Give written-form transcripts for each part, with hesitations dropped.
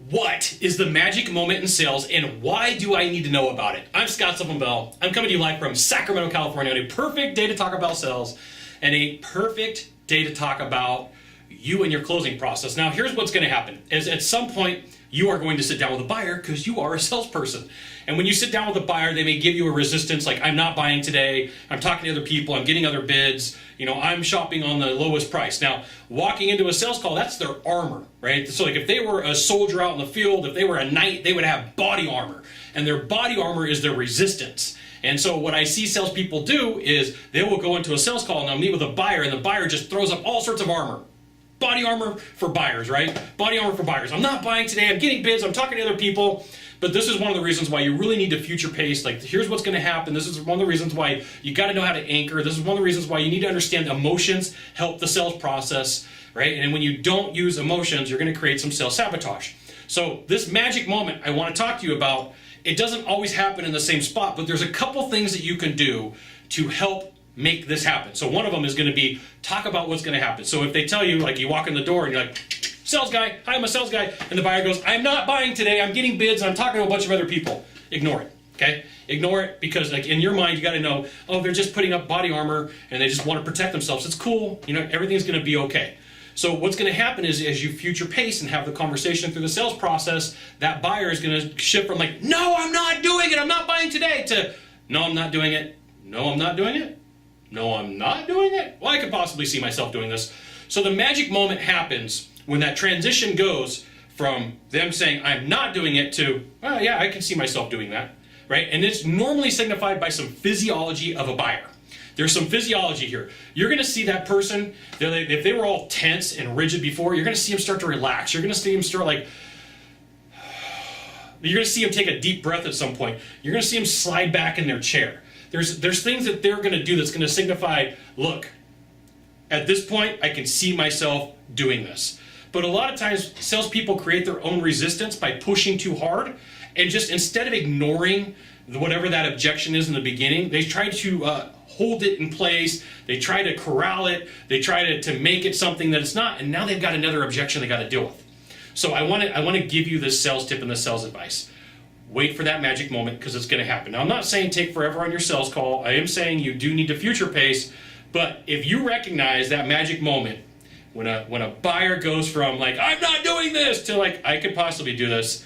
What is the magic moment in sales, and why do I need to know about it? I'm Scott Sylvan Bell. I'm coming to you live from Sacramento, California on a perfect day to talk about sales and a perfect day to talk about you and your closing process. Now, here's what's going to happen is at some point you are going to sit down with a buyer because you are a salesperson. And when you sit down with a buyer, they may give you a resistance like, I'm not buying today, I'm talking to other people, I'm getting other bids, I'm shopping on the lowest price. Now, walking into a sales call, that's their armor, right? So like if they were a soldier out in the field, if they were a knight, they would have body armor. And their body armor is their resistance. And so what I see salespeople do is they will go into a sales call and they'll meet with a buyer, and the buyer just throws up all sorts of armor. Body armor for buyers, right? Body armor for buyers. I'm not buying today, I'm getting bids, I'm talking to other people. But this is one of the reasons why you really need to future pace. Like, here's what's going to happen. This is one of the reasons why you got to know how to anchor. This is one of the reasons why you need to understand emotions help the sales process, right? And when you don't use emotions, you're going to create some sales sabotage. So this magic moment I want to talk to you about, it doesn't always happen in the same spot, but there's a couple things that you can do to help make this happen. So one of them is going to be talk about what's going to happen. So if they tell you, like, you walk in the door and you're like, sales guy, hi, I'm a sales guy, and the buyer goes, I'm not buying today, I'm getting bids, and I'm talking to a bunch of other people. Ignore it, okay? Ignore it, because like in your mind, you got to know, oh, they're just putting up body armor and they just want to protect themselves. It's cool, everything's going to be okay. So what's going to happen is as you future pace and have the conversation through the sales process, that buyer is going to shift from like, no, I'm not doing it, I'm not buying today, to no, I'm not doing it, no, I'm not doing it, no, I'm not doing it. Well, I could possibly see myself doing this. So the magic moment happens when that transition goes from them saying, I'm not doing it, to, oh yeah, I can see myself doing that, right? And it's normally signified by some physiology of a buyer. There's some physiology here. You're gonna see that person, if they were all tense and rigid before, you're gonna see them start to relax. You're gonna see them start you're gonna see them take a deep breath at some point. You're gonna see them slide back in their chair. There's things that they're gonna do that's gonna signify, look, at this point, I can see myself doing this. But a lot of times, salespeople create their own resistance by pushing too hard, and just instead of ignoring whatever that objection is in the beginning, they try to hold it in place, they try to corral it, they try to make it something that it's not, and now they've got another objection they got to deal with. So I want to give you this sales tip and this sales advice. Wait for that magic moment, because it's going to happen. Now, I'm not saying take forever on your sales call. I am saying you do need to future pace, but if you recognize that magic moment, when a buyer goes from like, I'm not doing this, to like, I could possibly do this,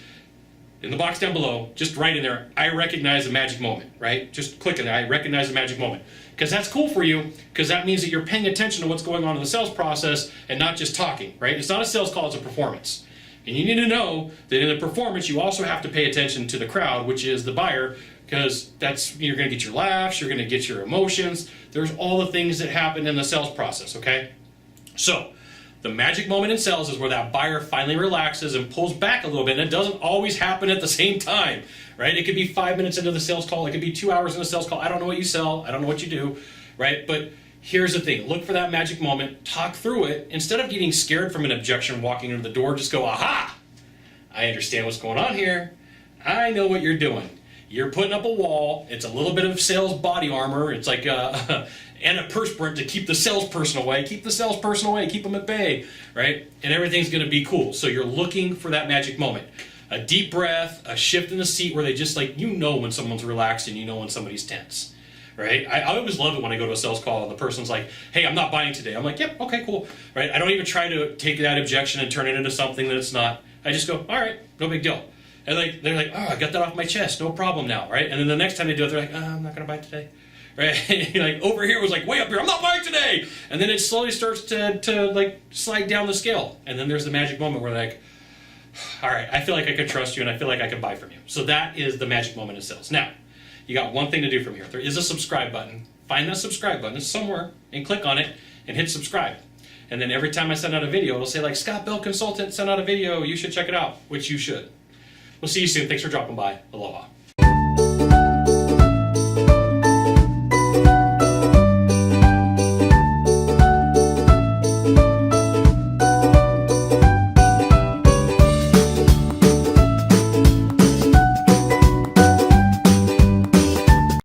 in the box down below, just write in there, I recognize the magic moment, right? Just click in there, I recognize the magic moment. Because that's cool for you, because that means that you're paying attention to what's going on in the sales process and not just talking, right? It's not a sales call, it's a performance. And you need to know that in a performance, you also have to pay attention to the crowd, which is the buyer, because you're going to get your laughs, you're going to get your emotions. There's all the things that happen in the sales process, okay? So, the magic moment in sales is where that buyer finally relaxes and pulls back a little bit, and it doesn't always happen at the same time, right? It could be 5 minutes into the sales call, it could be 2 hours in the sales call. I don't know what you sell, I don't know what you do, right? But here's the thing, look for that magic moment, talk through it. Instead of getting scared from an objection walking into the door, just go, aha, I understand what's going on here. I know what you're doing. You're putting up a wall. It's a little bit of sales body armor. It's like and a perspirant to keep the salesperson away. Keep the salesperson away. Keep them at bay, right? And everything's going to be cool. So you're looking for that magic moment. A deep breath, a shift in the seat where they just like, when someone's relaxed and when somebody's tense, right? I always love it when I go to a sales call and the person's like, hey, I'm not buying today. I'm like, yep, okay, cool, right? I don't even try to take that objection and turn it into something that it's not. I just go, all right, no big deal. And they're like, oh, I got that off my chest, no problem now, right? And then the next time they do it, they're like, oh, I'm not going to buy today, right? Like, over here it was like, way up here, I'm not buying today! And then it slowly starts to like slide down the scale. And then there's the magic moment where they're like, all right, I feel like I can trust you and I feel like I can buy from you. So that is the magic moment in sales. Now, you got one thing to do from here. There is a subscribe button. Find that subscribe button, it's somewhere, and click on it and hit subscribe. And then every time I send out a video, it'll say like, Scott Bell Consultant sent out a video, you should check it out, which you should. We'll see you soon. Thanks for dropping by. Aloha.